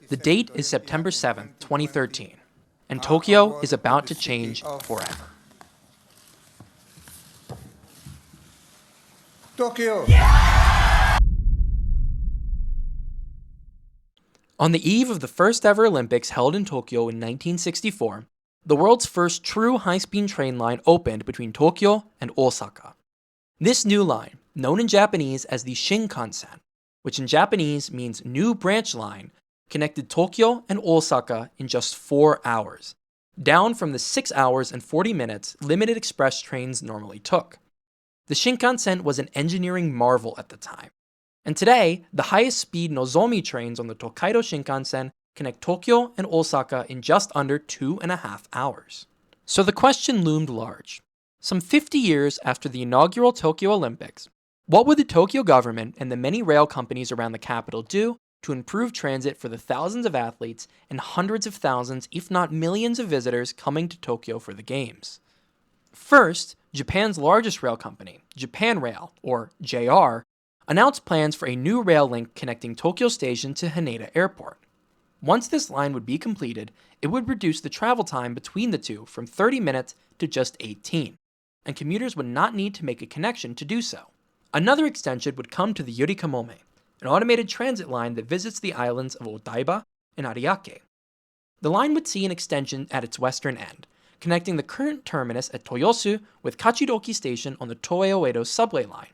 The date is September 7th, 2013, and Tokyo is about to change forever. Tokyo! On the eve of the first ever Olympics held in Tokyo in 1964, the world's first true high-speed train line opened between Tokyo and Osaka. This new line, known in Japanese as the Shinkansen, which in Japanese means new branch line, connected Tokyo and Osaka in just 4 hours, down from the 6 hours and 40 minutes limited express trains normally took. The Shinkansen was an engineering marvel at the time, and today, the highest speed Nozomi trains on the Tokaido Shinkansen connect Tokyo and Osaka in just under 2.5 hours. So the question loomed large. Some 50 years after the inaugural Tokyo Olympics, what would the Tokyo government and the many rail companies around the capital do to improve transit for the thousands of athletes and hundreds of thousands, if not millions of visitors coming to Tokyo for the Games? First, Japan's largest rail company, Japan Rail, or JR, announced plans for a new rail link connecting Tokyo Station to Haneda Airport. Once this line would be completed, it would reduce the travel time between the two from 30 minutes to just 18, and commuters would not need to make a connection to do so. Another extension would come to the Yurikamome, an automated transit line that visits the islands of Odaiba and Ariake. The line would see an extension at its western end, connecting the current terminus at Toyosu with Kachidoki Station on the Toei-Oedo subway line.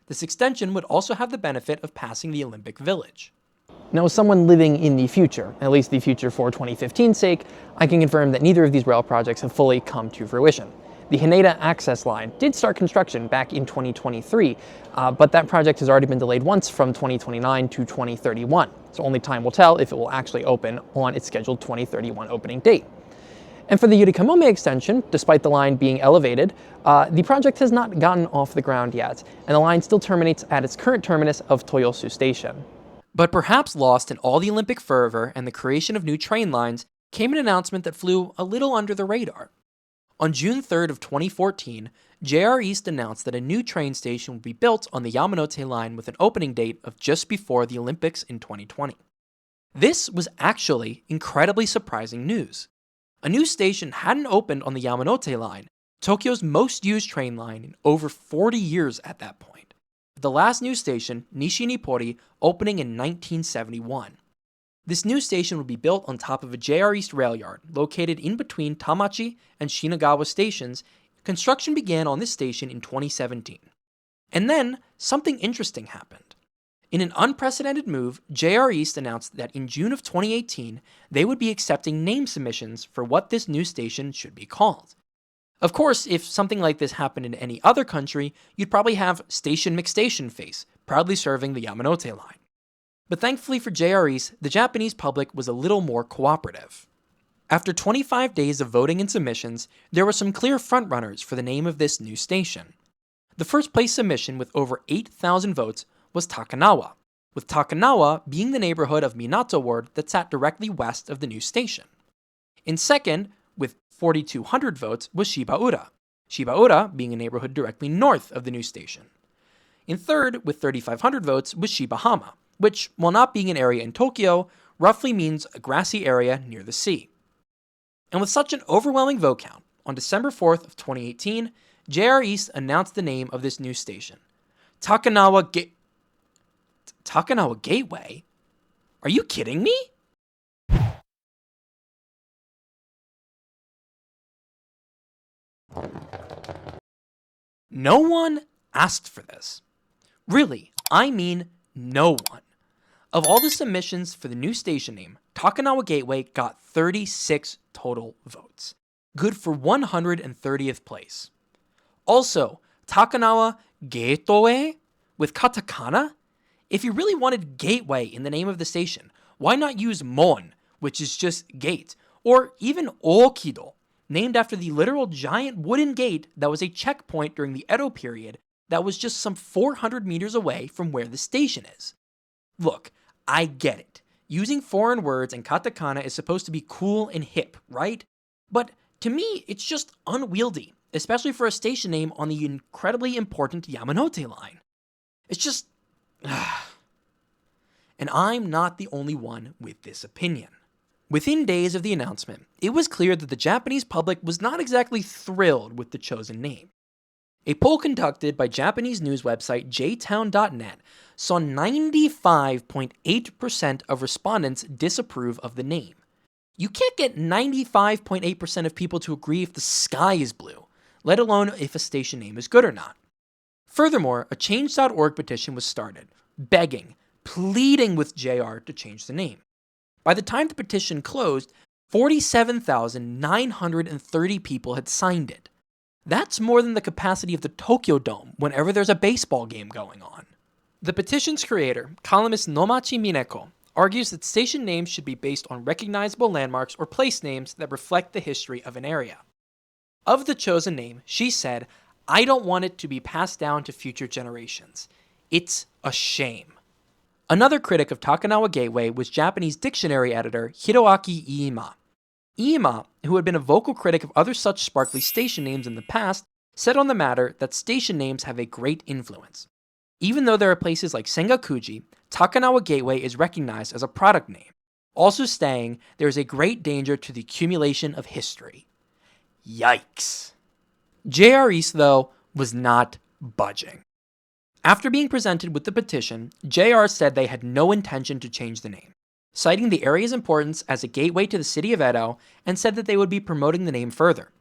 This extension would also have the benefit of passing the Olympic Village. Now, as someone living in the future, at least the future for 2015's sake, I can confirm that neither of these rail projects have fully come to fruition. The Haneda Access Line did start construction back in 2023, but that project has already been delayed once from 2029 to 2031, so only time will tell if it will actually open on its scheduled 2031 opening date. And for the Yurikamome extension, despite the line being elevated, the project has not gotten off the ground yet, and the line still terminates at its current terminus of Toyosu Station. But perhaps lost in all the Olympic fervor and the creation of new train lines came an announcement that flew a little under the radar. On June 3rd of 2014, JR East announced that a new train station would be built on the Yamanote line with an opening date of just before the Olympics in 2020. This was actually incredibly surprising news. A new station hadn't opened on the Yamanote line, Tokyo's most used train line in over 40 years at that point, with the last new station, Nishi-Nippori, opening in 1971. This new station would be built on top of a JR East rail yard located in between Tamachi and Shinagawa stations. Construction began on this station in 2017. And then, something interesting happened. In an unprecedented move, JR East announced that in June of 2018, they would be accepting name submissions for what this new station should be called. Of course, if something like this happened in any other country, you'd probably have Station McStation Face, proudly serving the Yamanote line. But thankfully for JR East, the Japanese public was a little more cooperative. After 25 days of voting and submissions, there were some clear frontrunners for the name of this new station. The first place submission with over 8,000 votes was Takanawa, with Takanawa being the neighborhood of Minato Ward that sat directly west of the new station. In second, with 4,200 votes, was Shibaura, Shibaura being a neighborhood directly north of the new station. In third, with 3,500 votes, was Shibahama, which, while not being an area in Tokyo, roughly means a grassy area near the sea. And with such an overwhelming vote count, on December 4th of 2018, JR East announced the name of this new station, Takanawa Gateway? Are you kidding me? No one asked for this. Really, I mean no one. Of all the submissions for the new station name, Takanawa Gateway got 36 total votes, good for 130th place. Also, Takanawa Gateway with katakana? If you really wanted gateway in the name of the station, why not use Mon, which is just gate, or even Okido, named after the literal giant wooden gate that was a checkpoint during the Edo period that was just some 400 meters away from where the station is. Look, I get it. Using foreign words and katakana is supposed to be cool and hip, right? But to me, it's just unwieldy, especially for a station name on the incredibly important Yamanote line. It's just... And I'm not the only one with this opinion. Within days of the announcement, it was clear that the Japanese public was not exactly thrilled with the chosen name. A poll conducted by Japanese news website jtown.net saw 95.8% of respondents disapprove of the name. You can't get 95.8% of people to agree if the sky is blue, let alone if a station name is good or not. Furthermore, a change.org petition was started, begging, pleading with JR to change the name. By the time the petition closed, 47,930 people had signed it. That's more than the capacity of the Tokyo Dome whenever there's a baseball game going on. The petition's creator, columnist Nomachi Mineko, argues that station names should be based on recognizable landmarks or place names that reflect the history of an area. Of the chosen name, she said, "I don't want it to be passed down to future generations. It's a shame." Another critic of Takanawa Gateway was Japanese dictionary editor Hiroaki Iima. Iima, who had been a vocal critic of other such sparkly station names in the past, said on the matter that station names have a great influence. Even though there are places like Sengakuji, Takanawa Gateway is recognized as a product name, also saying there is a great danger to the accumulation of history. Yikes. JR East, though, was not budging. After being presented with the petition, JR said they had no intention to change the name, citing the area's importance as a gateway to the city of Edo, and said that they would be promoting the name further.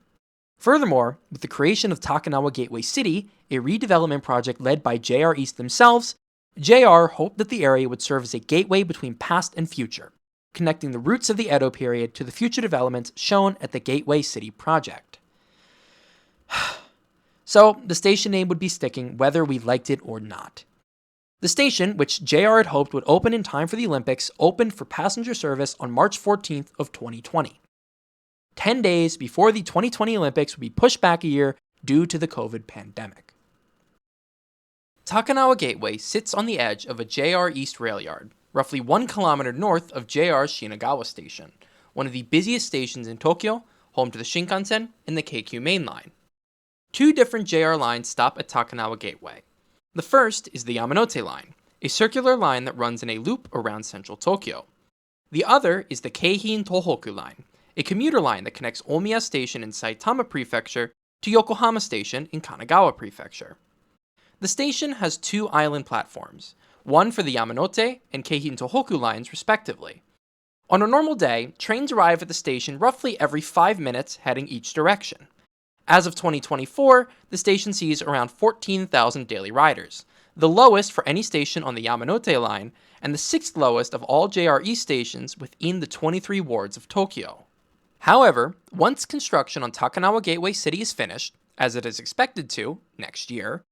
Furthermore, with the creation of Takanawa Gateway City, a redevelopment project led by JR East themselves, JR hoped that the area would serve as a gateway between past and future, connecting the roots of the Edo period to the future developments shown at the Gateway City project. So, the station name would be sticking whether we liked it or not. The station, which JR had hoped would open in time for the Olympics, opened for passenger service on March 14th of 2020. 10 days before the 2020 Olympics would be pushed back a year due to the COVID pandemic. Takanawa Gateway sits on the edge of a JR East rail yard, roughly 1 kilometer north of JR Shinagawa Station, one of the busiest stations in Tokyo, home to the Shinkansen and the Keikyu Main Line. 2 different JR lines stop at Takanawa Gateway. The first is the Yamanote Line, a circular line that runs in a loop around central Tokyo. The other is the Keihin Tohoku Line, a commuter line that connects Omiya Station in Saitama Prefecture to Yokohama Station in Kanagawa Prefecture. The station has 2 island platforms, one for the Yamanote and Keihin Tohoku lines respectively. On a normal day, trains arrive at the station roughly every 5 minutes heading each direction. As of 2024, the station sees around 14,000 daily riders, the lowest for any station on the Yamanote line, and the 6th lowest of all JR East stations within the 23 wards of Tokyo. However, once construction on Takanawa Gateway City is finished, as it is expected to next year,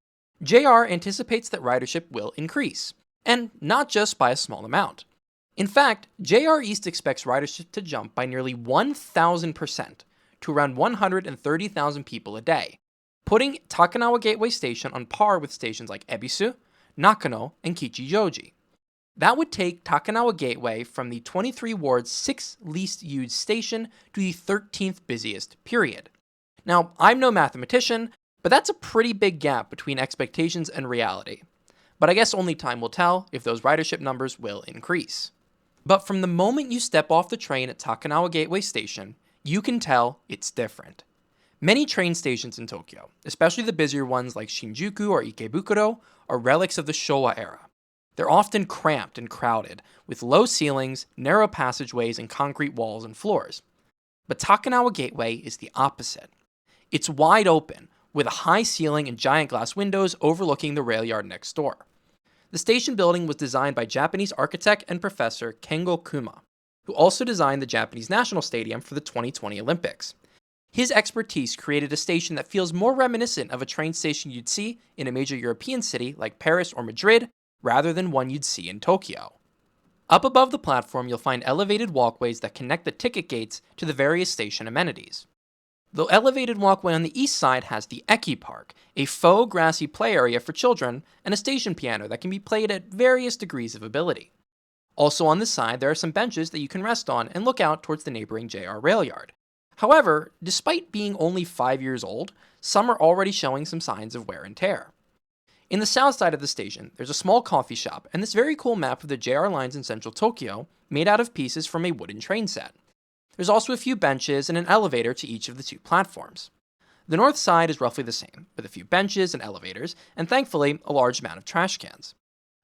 JR anticipates that ridership will increase, and not just by a small amount. In fact, JR East expects ridership to jump by nearly 1,000%, to around 130,000 people a day, putting Takanawa Gateway Station on par with stations like Ebisu, Nakano, and Kichijoji. That would take Takanawa Gateway from the 23 ward's 6th least used station to the 13th busiest, period. Now, I'm no mathematician, but that's a pretty big gap between expectations and reality. But I guess only time will tell if those ridership numbers will increase. But from the moment you step off the train at Takanawa Gateway Station, you can tell it's different. Many train stations in Tokyo, especially the busier ones like Shinjuku or Ikebukuro, are relics of the Showa era. They're often cramped and crowded, with low ceilings, narrow passageways, and concrete walls and floors. But Takanawa Gateway is the opposite. It's wide open, with a high ceiling and giant glass windows overlooking the rail yard next door. The station building was designed by Japanese architect and professor Kengo Kuma, who also designed the Japanese National Stadium for the 2020 Olympics. His expertise created a station that feels more reminiscent of a train station you'd see in a major European city like Paris or Madrid, rather than one you'd see in Tokyo. Up above the platform, you'll find elevated walkways that connect the ticket gates to the various station amenities. The elevated walkway on the east side has the Eki Park, a faux grassy play area for children, and a station piano that can be played at various degrees of ability. Also on this side, there are some benches that you can rest on and look out towards the neighboring JR rail yard. However, despite being only 5 years old, some are already showing some signs of wear and tear. In the south side of the station, there's a small coffee shop and this very cool map of the JR lines in central Tokyo made out of pieces from a wooden train set. There's also a few benches and an elevator to each of the two platforms. The north side is roughly the same, with a few benches and elevators, and thankfully, a large amount of trash cans.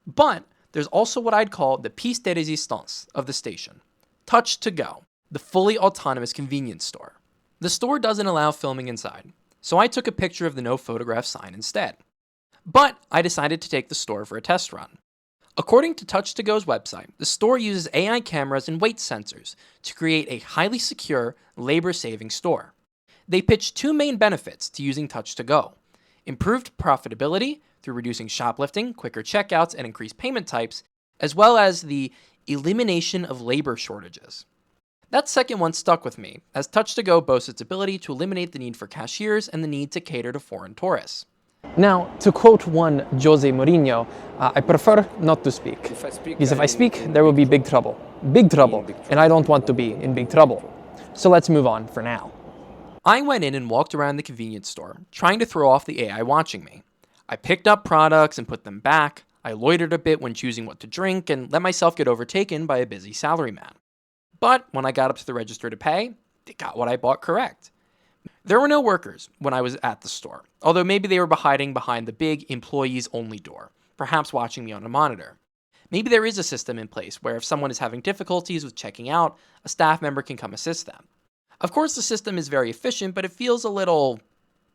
But there's also what I'd call the piece de resistance of the station. Touch to Go, the fully autonomous convenience store. The store doesn't allow filming inside, so I took a picture of the no photograph sign instead. But I decided to take the store for a test run. According to Touch to Go's website, the store uses AI cameras and weight sensors to create a highly secure, labor-saving store. They pitch two main benefits to using Touch to Go: improved profitability through reducing shoplifting, quicker checkouts, and increased payment types, as well as the elimination of labor shortages. That second one stuck with me, as Touch to Go boasts its ability to eliminate the need for cashiers and the need to cater to foreign tourists. Now, to quote one Jose Mourinho, I prefer not to speak. Because if I speak, there will be big trouble. Big trouble. And I don't want to be in big trouble. So let's move on for now. I went in and walked around the convenience store, trying to throw off the AI watching me. I picked up products and put them back. I loitered a bit when choosing what to drink and let myself get overtaken by a busy salaryman. But when I got up to the register to pay, they got what I bought correct. There were no workers when I was at the store, although maybe they were hiding behind the big employees-only door, perhaps watching me on a monitor. Maybe there is a system in place where if someone is having difficulties with checking out, a staff member can come assist them. Of course, the system is very efficient, but it feels a little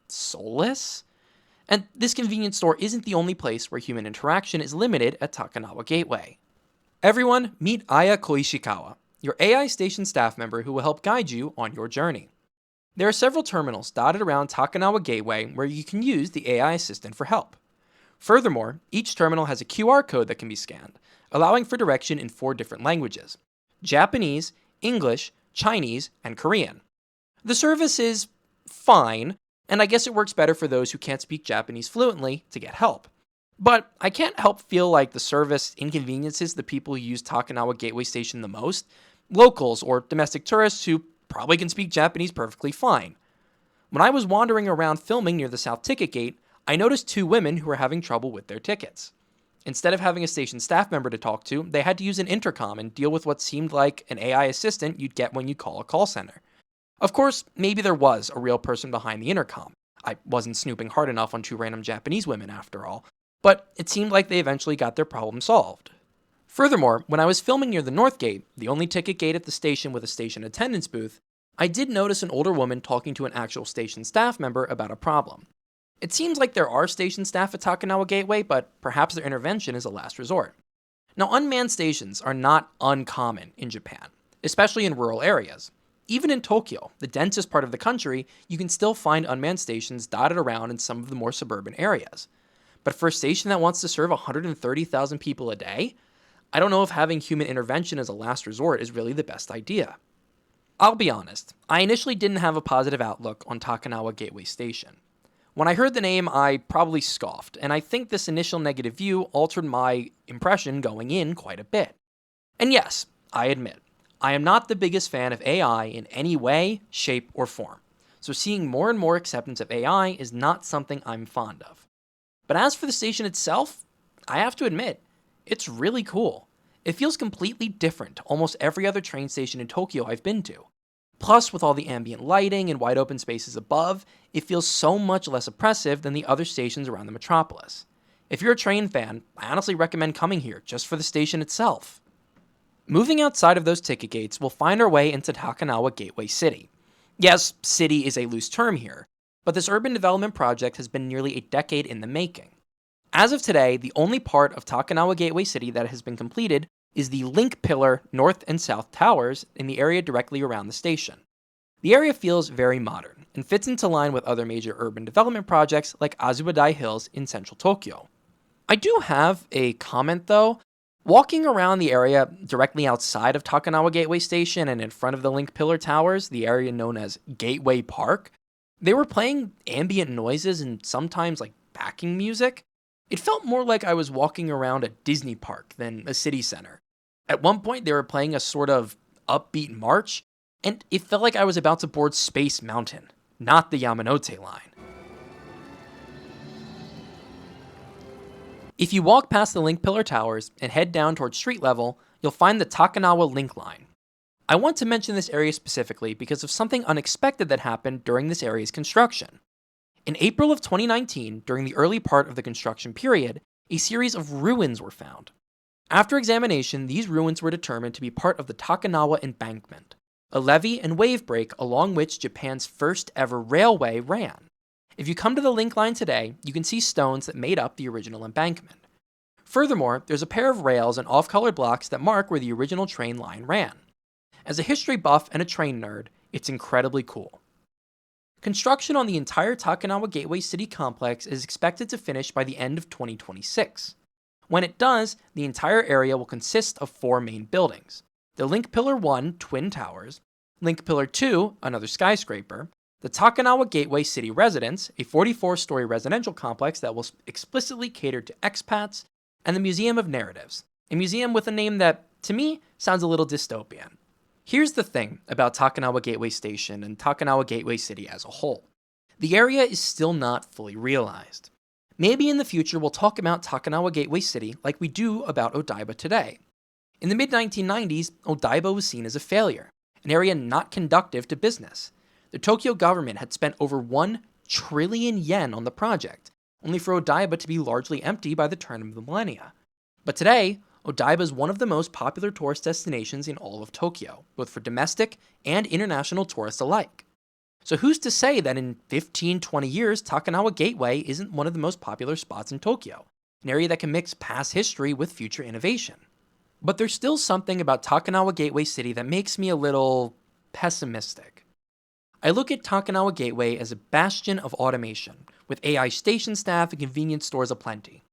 soulless. And this convenience store isn't the only place where human interaction is limited at Takanawa Gateway. Everyone, meet Aya Koishikawa, your AI station staff member who will help guide you on your journey. There are several terminals dotted around Takanawa Gateway where you can use the AI assistant for help. Furthermore, each terminal has a QR code that can be scanned, allowing for direction in 4 different languages: Japanese, English, Chinese, and Korean. The service is fine, and I guess it works better for those who can't speak Japanese fluently to get help. But I can't help feel like the service inconveniences the people who use Takanawa Gateway Station the most, locals or domestic tourists who probably can speak Japanese perfectly fine. When I was wandering around filming near the South Ticket Gate, I noticed 2 women who were having trouble with their tickets. Instead of having a station staff member to talk to, they had to use an intercom and deal with what seemed like an AI assistant you'd get when you call a call center. Of course, maybe there was a real person behind the intercom. I wasn't snooping hard enough on 2 random Japanese women after all, but it seemed like they eventually got their problem solved. Furthermore, when I was filming near the North Gate, the only ticket gate at the station with a station attendance booth, I did notice an older woman talking to an actual station staff member about a problem. It seems like there are station staff at Takanawa Gateway, but perhaps their intervention is a last resort. Now, unmanned stations are not uncommon in Japan, especially in rural areas. Even in Tokyo, the densest part of the country, you can still find unmanned stations dotted around in some of the more suburban areas. But for a station that wants to serve 130,000 people a day, I don't know if having human intervention as a last resort is really the best idea. I'll be honest, I initially didn't have a positive outlook on Takanawa Gateway Station. When I heard the name, I probably scoffed, and I think this initial negative view altered my impression going in quite a bit. And yes, I admit, I am not the biggest fan of AI in any way, shape, or form, so seeing more and more acceptance of AI is not something I'm fond of. But as for the station itself, I have to admit, it's really cool. It feels completely different to almost every other train station in Tokyo I've been to. Plus, with all the ambient lighting and wide open spaces above, it feels so much less oppressive than the other stations around the metropolis. If you're a train fan, I honestly recommend coming here just for the station itself. Moving outside of those ticket gates, we'll find our way into Takanawa Gateway City. Yes, city is a loose term here, but this urban development project has been nearly a decade in the making. As of today, the only part of Takanawa Gateway City that has been completed is the link pillar north and south towers in the area directly around the station. The area feels very modern and fits into line with other major urban development projects like Azubadai Hills in central Tokyo. I do have a comment though. Walking around the area directly outside of Takanawa Gateway Station and in front of the link pillar towers, the area known as Gateway Park, they were playing ambient noises and sometimes like backing music. It felt more like I was walking around a Disney park than a city center. At one point, they were playing a sort of upbeat march, and it felt like I was about to board Space Mountain, not the Yamanote line. If you walk past the link pillar towers and head down towards street level, you'll find the Takanawa Link Line. I want to mention this area specifically because of something unexpected that happened during this area's construction. In April of 2019, during the early part of the construction period, a series of ruins were found. After examination, these ruins were determined to be part of the Takanawa Embankment, a levee and wave break along which Japan's first ever railway ran. If you come to the link line today, you can see stones that made up the original embankment. Furthermore, there's a pair of rails and off-colored blocks that mark where the original train line ran. As a history buff and a train nerd, it's incredibly cool. Construction on the entire Takanawa Gateway City complex is expected to finish by the end of 2026. When it does, the entire area will consist of 4 main buildings: the Link Pillar 1 Twin Towers, Link Pillar 2, another skyscraper, the Takanawa Gateway City Residence, a 44-story residential complex that will explicitly cater to expats, and the Museum of Narratives, a museum with a name that, to me, sounds a little dystopian. Here's the thing about Takanawa Gateway Station and Takanawa Gateway City as a whole. The area is still not fully realized. Maybe in the future we'll talk about Takanawa Gateway City like we do about Odaiba today. In the mid-1990s, Odaiba was seen as a failure, an area not conducive to business. The Tokyo government had spent over 1 trillion yen on the project, only for Odaiba to be largely empty by the turn of the millennia. But today, Odaiba is one of the most popular tourist destinations in all of Tokyo, both for domestic and international tourists alike. So who's to say that in 15-20 years, Takanawa Gateway isn't one of the most popular spots in Tokyo, an area that can mix past history with future innovation? But there's still something about Takanawa Gateway City that makes me a little pessimistic. I look at Takanawa Gateway as a bastion of automation, with AI station staff and convenience stores aplenty.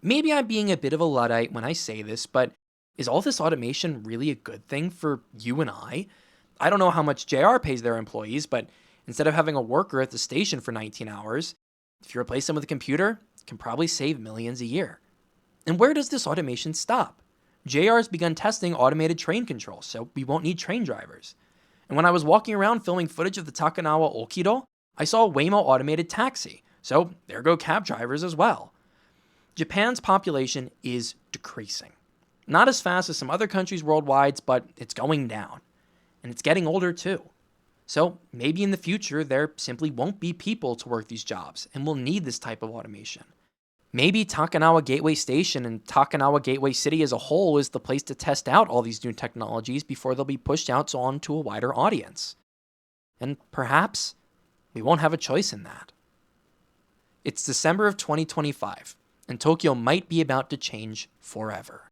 Maybe I'm being a bit of a Luddite when I say this, but is all this automation really a good thing for you and I? I don't know how much JR pays their employees, but instead of having a worker at the station for 19 hours, if you replace them with a computer, it can probably save millions a year. And where does this automation stop? JR has begun testing automated train control, so we won't need train drivers. And when I was walking around filming footage of the Takanawa Okido, I saw a Waymo automated taxi, so there go cab drivers as well. Japan's population is decreasing. Not as fast as some other countries worldwide, but it's going down. And it's getting older too. So maybe in the future there simply won't be people to work these jobs, and we'll need this type of automation. Maybe Takanawa Gateway Station and Takanawa Gateway City as a whole is the place to test out all these new technologies before they'll be pushed out onto a wider audience. And perhaps we won't have a choice in that. It's December of 2025. And Tokyo might be about to change forever.